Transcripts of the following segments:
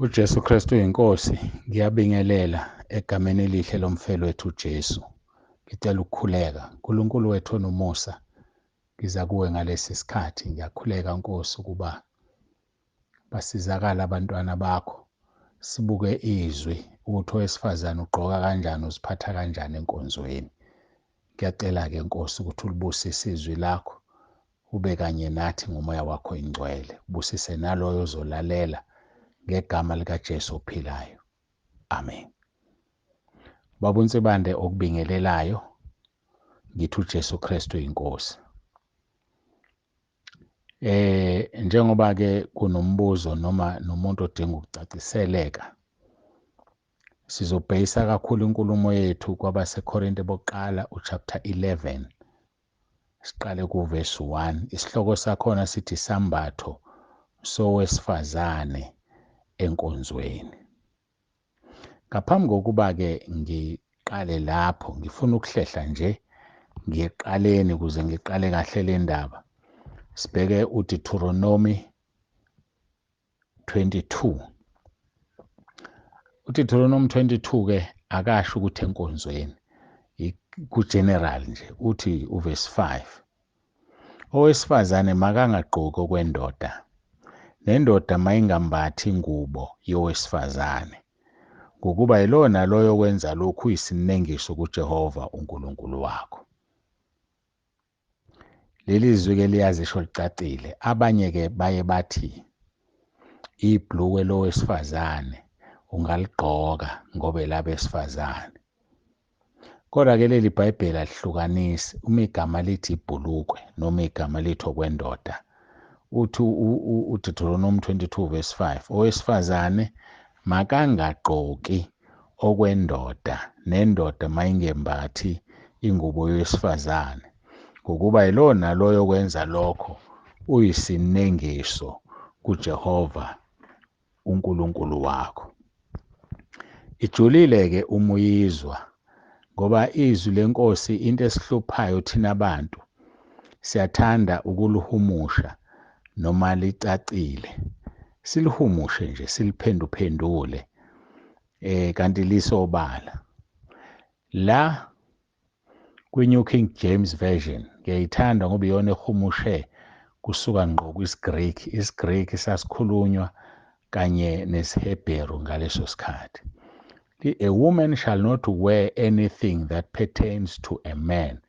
uJesu Kristu inkosi, ngiyabingelela egameni elihle lomfelo wethu uJesu. Ngicela ukukhuleka. Nkulunkulu wethu onomusa, ngiza kuwe ngalesi sikhathi. Ngiyakhuleka Nkosi ukuba basizakala abantwana bakho. Sibuke izwi ukuthi owesifazane ugqoka kanjani, uziphatha kanjani enkonzweni. Ngiyacela-ke Nkosi ukuthi ulibusise izwi lakho, ube kanye nathi ngomoya wakho ingcwele. Ubusise naloyo ozolalela ngegama likaJesu ophilayo. Amen. Baba uNsibande okubingelelayo, ngithi uJesu Kristu inkosi. Njengoba-ke kunombuzo noma nomuntu odinga ukucaciseleka, sizobhekisa kakhulu inkulumo yethu kwabaseKorinte bokuqala uchapter 11. Siqale kuvesi 1. Isihloko sakhona sithi isambatho sowesifazane enkonzweni. Ngaphambi kokuba-ke ngiqale lapho, ngifuna ukuhlehla nje ngiyeqaleni ukuze ngiqale kahle le ndaba. Sibheke uDeuteronomy 22. uDeuteronomy 22-ke akasho ukuthi enkonzweni, ku-general nje, uthi uvesi 5. Owesifazane makangagqoki okwendoda, nendoda mayingambathi ingubo yowesifazane, ngokuba yilona loyo okwenza lokhu uyisinengiso kuJehova uNkulunkulu wakho. Leli zwi-ke liyazisho licacile. Abanye-ke baye bathi ibhluke lowesifazane ungaligqoka ngoba elabesifazane. Kodwa-ke leli Bhayibheli alihlukanisi. Uma igama lithi ibhulukwe noma igama lithi okwendoda, uthi uDeuteronomy 22 verse 5, owesifazane makangagqoki okwendoda, nendoda mayingembathi ingubo yowesifazane, ngokuba yilona loyo okwenza lokho uyisinengiso kuJehova uNkulunkulu wakho. Ijulile-ke uma uyizwa, ngoba izwi lenkosi into esihluphayo thina abantu, siyathanda ukuluhumusha noma licacile. Silihumushe nje, siliphenduphendule kanti lisobala. La kwi-New King James Version ngiyayithanda ngoba iyona ehumushe kusuka ngqo kwisiGreki. IsiGreki sasikhulunywa kanye nesiHebheru ngaleso sikhathi. A woman shall not wear anything that pertains to a man,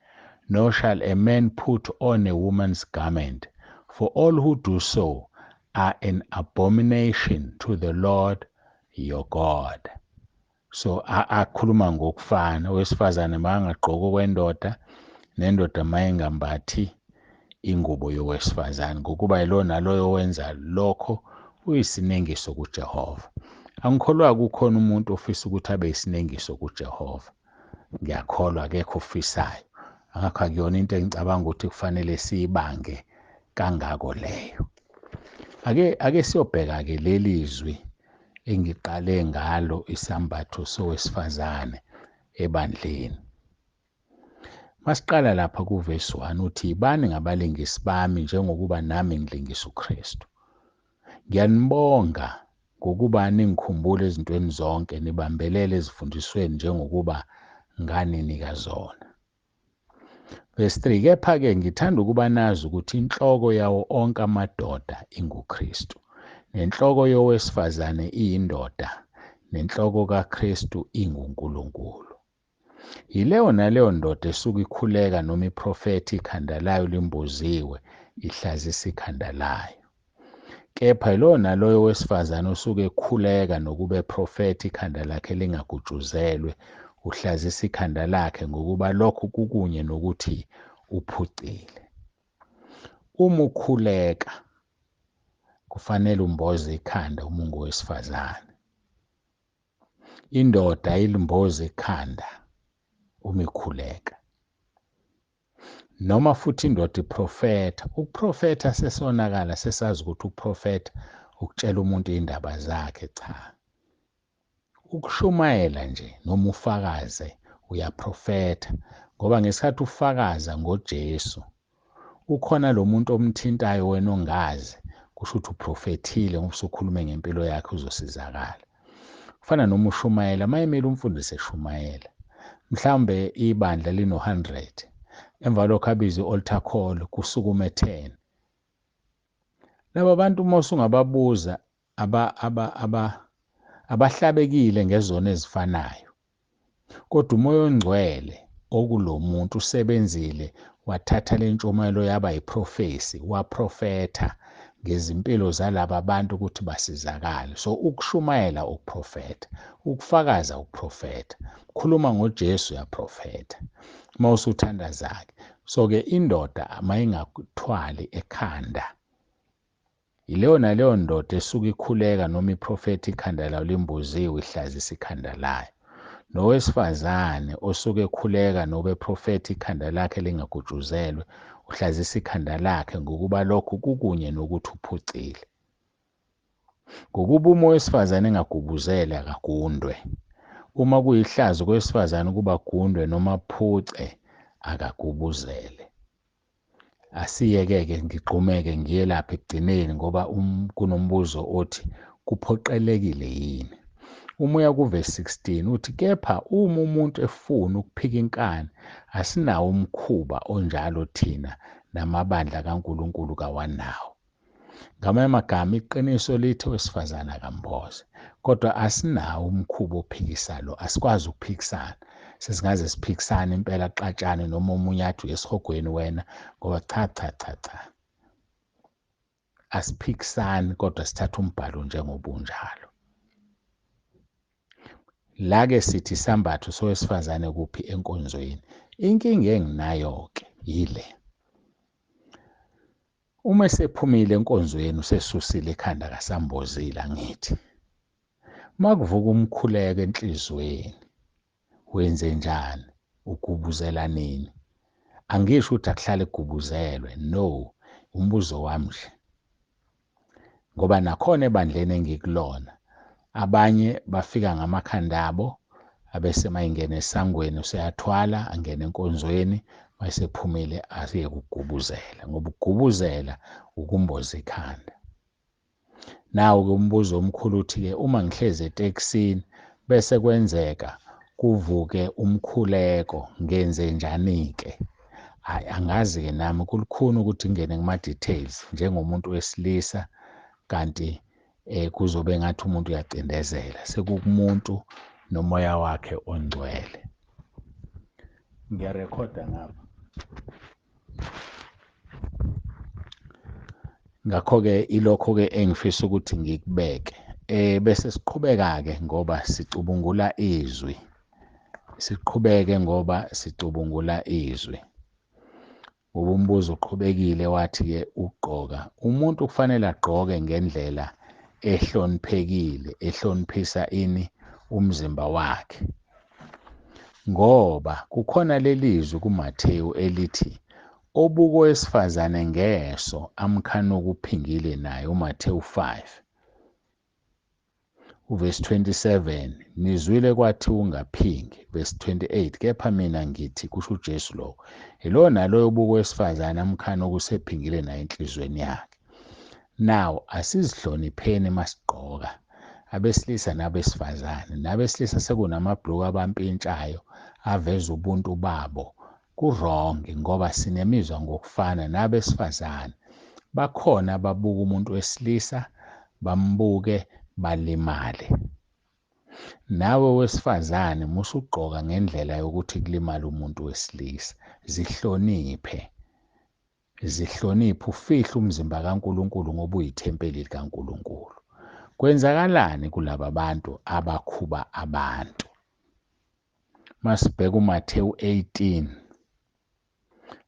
nor shall a man put on a woman's garment, for all who do so are an abomination to the Lord your God. So akhuluma ngokufana. Owesifazane makangagqoki okwendoda, nendoda mayingambathi ingubo yowesifazane, ngokuba yilona loyo wenza lokho uyisinengiso kuJehova. Angikholwa kukhona umuntu ofisa ukuthi abe yisinengiso kuJehova. Ngiyakholwa akekho ofisayo. Ngakho akuyona into engicabanga ukuthi kufanele siyibange kangako leyo. Ake siyobheka-ke leli zwi engiqale ngalo, isambatho sowesifazane ebandleni. Masiqala lapha kuvesi 1 uthi, ibani ngabalingisi bami njengokuba nami ngilingisa uKristu. Ngiyanibonga ngokuba ningikhumbule ezintweni zonke, nibambelele ezifundisweni njengokuba nganinika zona. Verse 3, kepha-ke ngithanda ukuba nazi ukuthi inhloko yawo onke amadoda inguKristu, nenhloko yowesifazane iyindoda, nenhloko kaKristu inguNkulunkulu. Yileyo naleyo ndoda esuke ikhuleka noma iprofetha ikhanda layo limboziwe, ihlazisa ikhanda layo. Kepha yiloyo naloyo wesifazane osuke ekhuleka nokuba eprofetha ikhanda lakhe lingagutshuzelwe, uhlazisa ikhanda lakhe, ngokuba lokhu kukunye nokuthi uphucile. Uma ukhuleka kufanele umboze ikhanda uma ungowesifazane. Indoda ilimboze ikhanda uma ikhuleka. Noma futhi indoda iprofetha. Ukuprofetha sesonakala, sesazi ukuthi ukuprofetha ukutshela umuntu indaba zakhe, cha. Ukushumayela nje noma ufakaze uyaprofetha, ngoba ngesikhathi ufakaza ngoJesu, ukhona lo muntu omthintayo wena ongazi, kusho ukuthi uprofethile ngoba usukhulume ngempilo yakhe uzosizakala. Kufana noma uShumayela, mayemele umfundisi eShumayela. Mhlawumbe ibandla lino-100, emva lokho abize i-altar call kusukume 10. Laba bantu uma usungababuza abahlabekile ngezona ezifanayo, kodwa umoya ongcwele okulo muntu usebenzile wathatha le ntshumayelo yaba yiprofesi, waprofetha ngezimpilo zalaba bantu ukuthi basizakale. So ukushumayela ukuprofetha, ukufakaza ukuprofetha, khuluma ngoJesu uyaprofetha uma usuthanda zakhe. So-ke indoda mayingathwali ekhanda, yileyo naleyo ndoda esuke ikhuleka noma iprofetha ikhanda layo limboziwe ihlazisa ikhanda layo. Nowesifazane osuke ekhuleka nobe eprofetha ikhanda lakhe lingagutshuzelwe uhlazisa ikhanda lakhe ngokuba lokhu kukunye nokuthi uphucile. Ngokuba uma owesifazane engagubuzele akagundwe. Uma kuyihlazo kowesifazane kuba gundwe noma phuce akagubuzele. Asiyeke-ke ngigqumeke ngiye lapha ekugcineni ngoba kunombuzo othi kuphoqelekile yini? Umoya kuvesi 16 uthi kepha uma umuntu efuna ukuphika inkani asinawo umkhuba onjalo thina namabandla kaNkulunkulu kawanawo. Ngamanye amagama iqiniso lithi owesifazane akamboze, kodwa asinawo umkhuba ophikisayo, asikwazi ukuphikisana. Sesingaze siphikisane impela xatshane noma omunye athi uyesihogweni wena ngoba cha. Asiphikisani kodwa sithatha umbhalo njengoba unjalo. La-ke sithi isambatho sowesifazane kuphi enkonzweni. Inkinga enginayo-ke yile. Uma esephumile enkonzweni usesusile ekhanda kasambozile angithi. Makuvuka umkhuleko enhlizweni, wenze njani? Ugubuzela nini? Angisho ukuthi akuhlale kugubuzelwe, no, umbuzo wami nje. Ngoba nakhona ebandleni engikulona, abanye bafika ngamakhanda abo, abese mayingena esangweni useyathwala, angena enkonzweni, mayesephumile asiye ukugubuzela, ngoba ukugubuzela ukumboza ikhanda. Nawo-ke umbuzo omkhulu uthi-ke uma ngihlezi etekisini bese kwenzeka kuvuke umkhuleko, ngenze njani-ke? Hhayi, angazi-ke nami kulukhuni ukuthi ngingene kuma-details njengomuntu wesilisa, kanti kuzobe ngathi umuntu uyacindezela, sekukumuntu nomoya wakhe ongcwele. Ngiyarekhoda ngapha. Ngakho-ke ilokho-ke engifisa ukuthi ngikubeke. Bese siqhubeka-ke ngoba sicubungula izwi. Siqhubeke ngoba sicubungula izwi. Ngoba umbuzo uqhubekile wathi-ke ugqoka. Umuntu kufanele agqoke ngendlela ehloniphekile, ehloniphisa ini? Umzimba wakhe. Ngoba kukhona lelizwi kuMathewu elithi obuko wesifazane ngeso amkhanuka uphingile naye, uMathewu 5 uvesi 27, nizwile kwathi ungaphingi, vesi 28, kepha mina ngithi, kusho uJesu lo, yilo naloyo obuko wesifazane amkhanuka usephingile naye enhlizweni yakhe. Now asizihlonipheni masigqoka, abesilisa nabesifazane. Nabesilisa sekunamabhuluku abampintshayo aveza ubuntu babo. Kurongi ngoba sinemizwa ngokufana nabesifazane. Bakhona ababuka umuntu wesilisa, bambuke, balimale. Nawe wesifazane musugqoka ngendlela yokuthi kulimala umuntu wesilisa. Zihloniphe. Zihloniphe, ufihle umzimba kaNkulunkulu ngoba uyithempeli likaNkulunkulu. Kwenzakalani kulaba bantu abakhuba abantu? Masibheka uMathewu 18,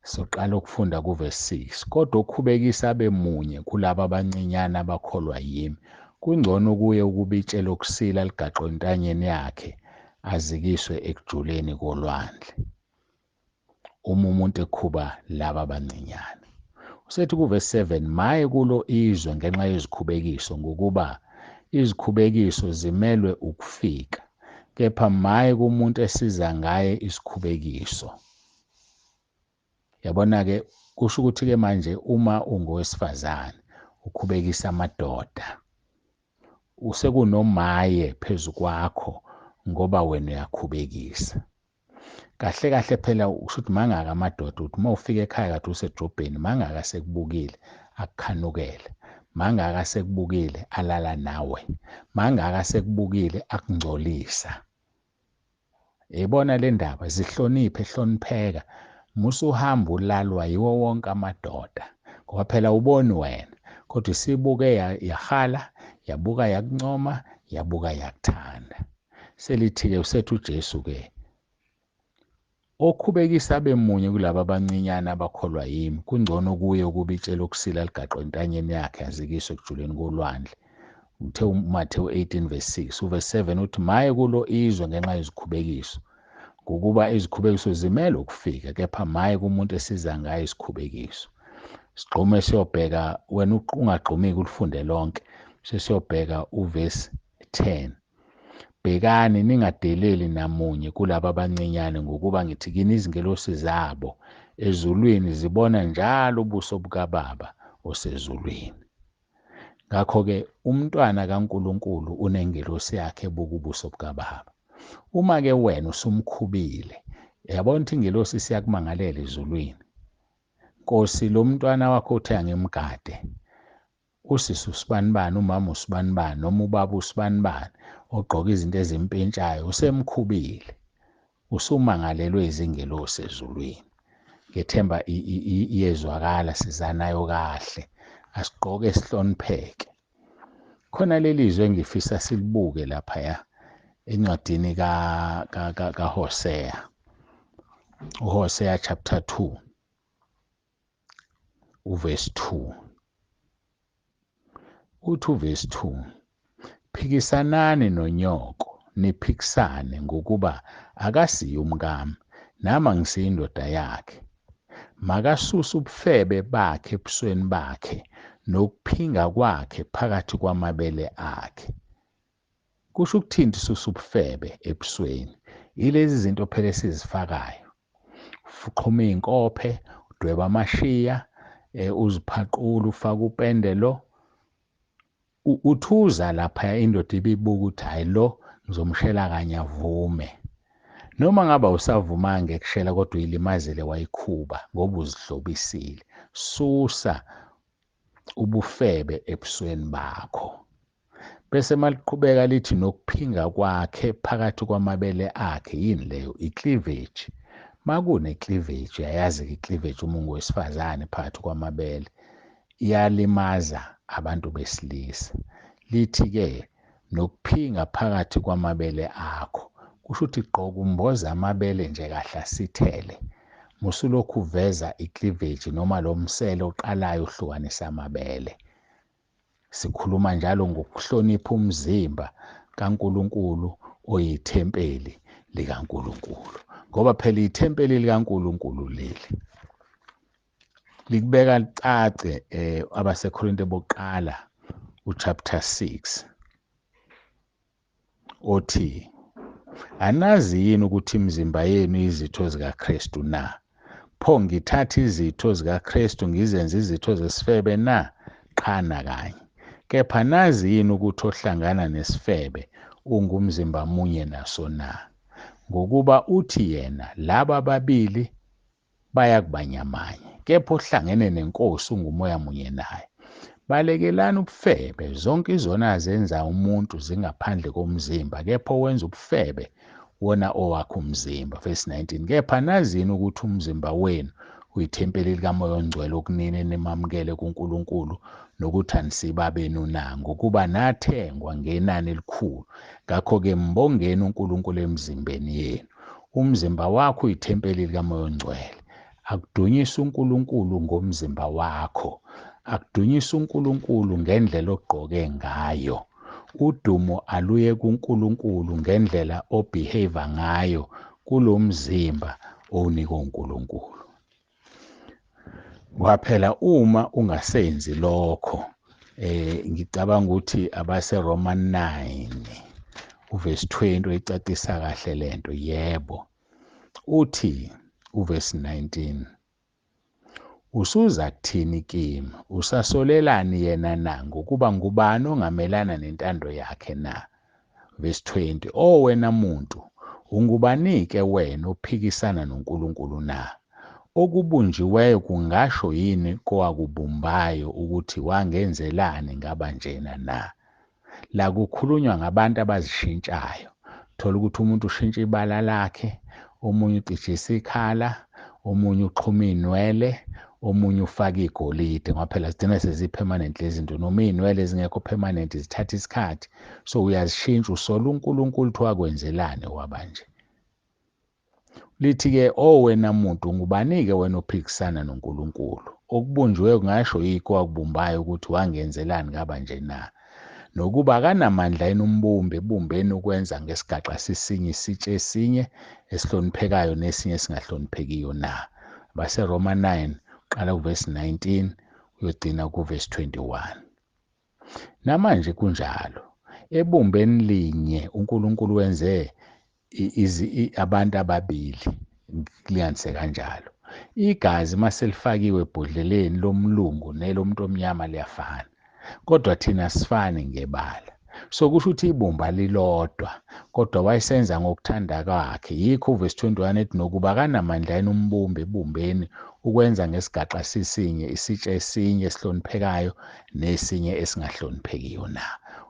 soqala ukufunda kuvesi 6. Kodwa okhubekisa abe munye kulaba abancinyane abakholwa yimi, kungcono kuye ukuba itshe lokusila ligaqwe entanyeni yakhe azikiswe ekujuleni kolwandle. Uma umuntu ekhuba laba abancinyane. Usethi kuvesi 7, maye kulo izwe ngenxa yezikhubekiso ngokuba izikhubekiso zimelwe ukufika, kepha maye kumuntu esiza ngaye isikhubekiso. Yabona-ke kusho ukuthi-ke manje uma ungowesifazane ukhubekisa amadoda. Usekunomaye phezu kwakho ngoba wena uyakhubekisa. Kahle kahle phela ushuthi mangaka amadoda uthi uma ufika ekhaya kade usedrobheni mangaka sekubukile akukhanukele, mangaka sekubukile alala nawe, mangaka sekubukile akungcolisa. Yibona le ndaba, zihloniphe, hlonipheka. Musuhamba ulalwa yiwo wonke amadoda ngoba phela uboni wena, kodwa isibuke yahala, yabuka yakuncoma, yabuka yakuthanda. Selithi-ke usethi uJesu-ke, okhubekisa bemunye kulaba abancinyane abakholwa yimi, kungcono kuye ukuba itshele okusila ligaqwe entanyeni yakhe yazikiswe ekujuleni kolwandle. Uthe uMathewu 18:6, uverse 7 uthi maye kulo izwe ngenxa yezikhubekiso, ngokuba izikhubekiso zimele ukufika, kepha maye kumuntu esiza ngayo isikhubekiso. Sigqume siyobheka, wena ungagqumiki ulifunde lonke, sesiyobheka uverse 10. Bhekani ningadeleli namunye kulaba abancinyane, ngokuba ngithi kini izingelosi zabo ezulwini zibona njalo ubuso bukaBaba osezulwini. Ngakho-ke umntwana kaNkulunkulu unengelosi yakhe ebuka ubuso bukaBaba. Uma-ke wena usumkhubile, yabona ukuthi ingelosi siyakumangalela ezulwini. Nkosi, lo mntwana wakho uthi angimgade, usisi usibanibani, umama usibanibani, noma ubaba usibanibani, ogqoka izinto ezimpentshayo, usemkhubile, usumangalelwe izingelosi ezulwini. Ngethemba iyezwakala, sizanayo kahle, asigqoke sihlonipheke. Khona leli zwe engifisa silibuke laphaya encwadini kaHosea, uHosea chapter 2 uverse 2. Uthi uverse 2, phikisanani nonyoko, niphikisane ngokuba akasiyi umkami, nami angisiyi indoda yakhe. Makasuse ubufebe bakhe ebusweni bakhe, nokuphinga kwakhe phakathi kwamabele akhe. Kusho ukuthini susa ubufebe ebusweni? Yilezi zinto phela esizifakayo. Uxhuma iy'nkophe, udweba amashiya, uziphaqula, ufake upendelo. Uthuza laphaya indoda ibibuka ukuthi hayi lo ngizomshela kanye avume. Noma ngaba usavumanga ekushela kodwa uyilimazile wayikhuba ngoba uzihlobisile. Susa ubufebe ebusweni bakho. Bese maliqhubeka lithi nokuphinga kwakhe phakathi kwamabele akhe. Yini leyo? I-cleavage. Makune-cleavage, uyayazi-ke i-cleavage, umungu wesifazane phakathi kwamabele, iyalimaza abantu besilisa. Lithi-ke nokuphinga phakathi kwamabele akho. Kusho ukuthi gqoka umboza amabele nje kahle asithele. Musulokhu uveza i-cleavage noma lo msele oqalayo uhlukanisa amabele. Sikhuluma njalo ngokuhlonipha umzimba kaNkulunkulu oyithempeli likaNkulunkulu. Ngoba phela ithempeli likaNkulunkulu leli likubeka licace abaseKorinte bokuqala uchapter 6 othi, anazi yini ukuthi imizimba yenu izitho zikaKristu na? Pho ngithatha izitho zikaKristu ngizenze izitho zesifebe na? Qhana kanye. Kepha nazi yini ukuthi ohlangana nesifebe ungumzimba munye naso na? Ngokuba uthi yena, laba ababili bayakubanyamanye, kepha ohlangene nenkosi ungumoya munye naye. Balekelani ubufebe, zonke izona zenza umuntu zingaphandle komzimba, kepha owenza ubufebe wona owakho umzimba. Verse 19, kepha nazini ukuthi umzimba wenu uyithempeli likaMoya oNgcwele okunini nimamukele kuNkulunkulu, nokuthi anisibabenu na, ngokuba nathengwa ngenani elikhulu. Ngakho-ke mbongeni uNkulunkulu emzimbeni yenu. Umzimba wakho uyithempeli likaMoya oNgcwele. Akudunyiswe uNkulunkulu ngomzimba wakho. Akudunyiswe uNkulunkulu ngendlela ogqoke ngayo. Udumo aluye kuNkulunkulu ngendlela obehave ngayo kulo mzimba owunika uNkulunkulu. Waphela uma ungasenzi lokho, ngicabanga ukuthi abaseRoman 9 uverse 20 uyicacisa kahle lento. Yebo. Uthi uverse 19, Usuza kuthini kimi? Usasolelani yena na? Ngokuba ngubani ongamelana nentando yakhe na? Verse 20. Wena muntu, ungubani-ke wena ophikisana noNkulunkulu na? Okubunjiweyo kungasho yini kowakubumbayo ukuthi wangenzelani ngaba njena na? La kukhulunywa ngabantu abazishintshayo. Thola ukuthi umuntu ushintsha ibala lakhe, omunye ucijisa ikhala, omunye uxhuma iy'nwele, omunye ufaka igolide ngoba phela zigcina seziyi-permanent lezi zinto, noma iy'nwele zingekho permanent zithatha isikhathi. So uyazishintsha, usola uNkulunkulu ukuthi wakwenzelani wabanje. Lithi-ke wena muntu, ungubani-ke wena ophikisana noNkulunkulu? Okubunjiweyo kungasho yikho owakubumbayo ukuthi wangenzelani ngabanje na? Nokuba akanamandla yini umbumbi ebumbeni ukwenza ngesigaxa sisinye isitshe esinye esihloniphekayo nesinye esingahloniphekiyo na? AbaseRoma 9 qala kuvesi 19 uyogcina kuvesi 21. Namanje kunjalo. Ebumbeni linye uNkulunkulu wenze abantu ababili, kulinganise kanjalo. Igazi mase lifakiwe ebhodleleni lomlungu nelomuntu omnyama liyafana, kodwa thina asifani ngebala. So kusho ukuthi ibumba lilodwa, kodwa wayesenza ngokuthanda kwakhe. Yikho uvesi 21 ethi nokuba akanamandla yini umbumbi ebumbeni ukwenza ngesigaxa sisinye isitshe esinye esihloniphekayo nesinye esingahloniphekiyo na?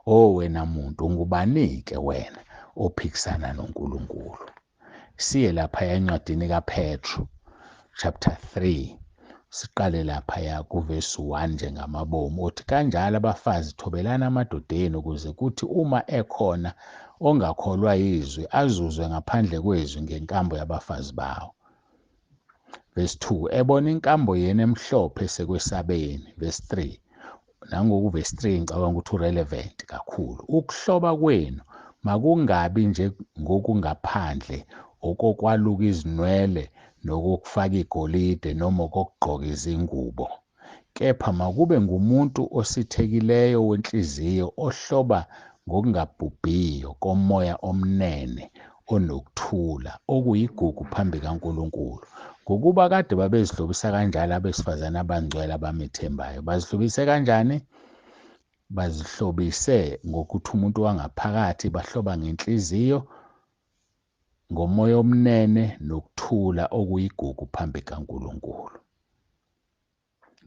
Wena muntu, ungubani-ke wena ophikisana noNkulunkulu? Siye laphaya encwadini kaPetru chapter 3 siqale laphaya kuvesi 1 njengamabomu othi kanjalo abafazi thobelani amadoda enu ukuze kuthi uma ekhona ongakholwa yizwi azuzwe ngaphandle kwezwi ngenkambo yabafazi bawo. Verse 2, ebona inkambo yenu emhlophe sekwesabeni. Verse 3, nangoku verse 3 ngicabanga ukuthi urelevant kakhulu. Ukuhloba kwenu makungabi nje ngokungaphandle okokwaluka izinwele nokokufaka igolide noma okokugqoka izingubo, kepha makube ngumuntu osithekileyo wenhliziyo ohloba ngokungabhubhiyo komoya omnene onokuthula okuyigugu phambi kaNkulunkulu. Ngokuba kade babezihlobisa kanjalo abesifazane abangcwele abamethembayo. Bazihlobise kanjani? Bazihlobise ngokuthi umuntu wangaphakathi bahloba ngenhliziyo, ngomoya omnene nokuthula okuyigugu phambi kaNkulunkulu.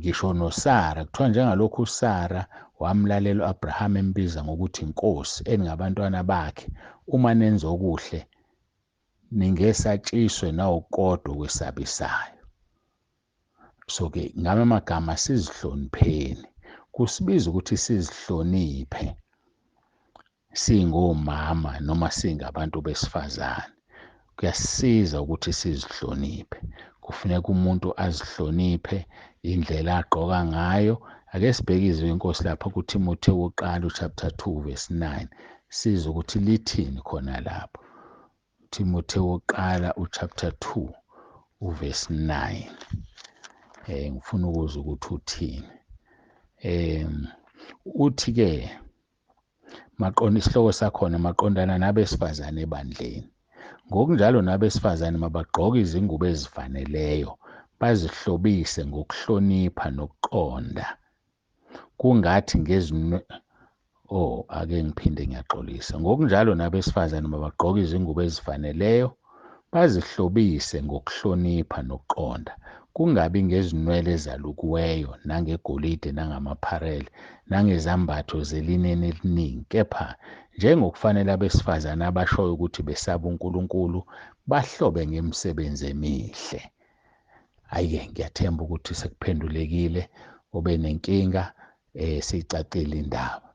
Ngisho noSara, kuthiwa njengalokhu uSara wamlalela u-Abrahama embiza ngokuthi inkosi eningabantwana bakhe, uma nenza okuhle ningesatshiswe nawukodwa okwesabisayo. So-ke ngama amagama sizihlonipheni. Kusibiza ukuthi sizihloniphe singomama noma singabantu besifazane. Kuyasisiza ukuthi sizihloniphe. Kufuneka umuntu azihloniphe indlela agqoka ngayo. Ake sibheke izwi lenkosi lapha kuTimotheyu wokuqala chapter 2 verse 9 siza ukuthi lithini khona lapho. Timotheyu wokuqala chapter 2 verse 9. Ngifuna ukuzwa ukuthi uthini. Uthi-ke isihloko sakhona maqondana nabesifazane ebandleni. Ngokunjalo nabesifazane mabagqoke izingubo ezifaneleyo, bazihlobise ngokuhlonipha nokuqonda. Kungathi ake ngiphinde ngiyaxolisa. Ngokunjalo nabesifazane mabagqoke izingubo ezifaneleyo, bazihlobise ngokuhlonipha nokuqonda. Kungabi ngezinwele ezalukiweyo nangegolide nangamapharele nangezambatho zelineni eliningi, kepha njengokufanele abesifazane abashoyo ukuthi besaba uNkulunkulu bahlobe ngemisebenzi emihle. Hhayi-ke ngiyathemba ukuthi sekuphendulekile. Ube nenkinga siyicacile indaba.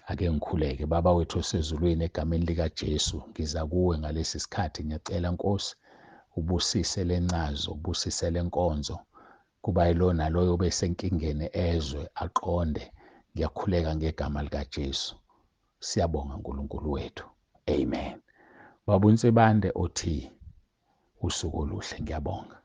Ake ngikhuleke. Baba wethu osezulwini, egameni likaJesu ngiza kuwe ngalesi sikhathi. Ngiyacela Nkosi ubusise lencazo, ubusise lenkonzo. Kuba yilo naloyo obesenkingeni ezwe aqonde. Ngiyakhuleka ngegama likaJesu. Siyabonga uNkulunkulu wethu. Amen. Baba uNsibande othi usuku oluhle. Ngiyabonga.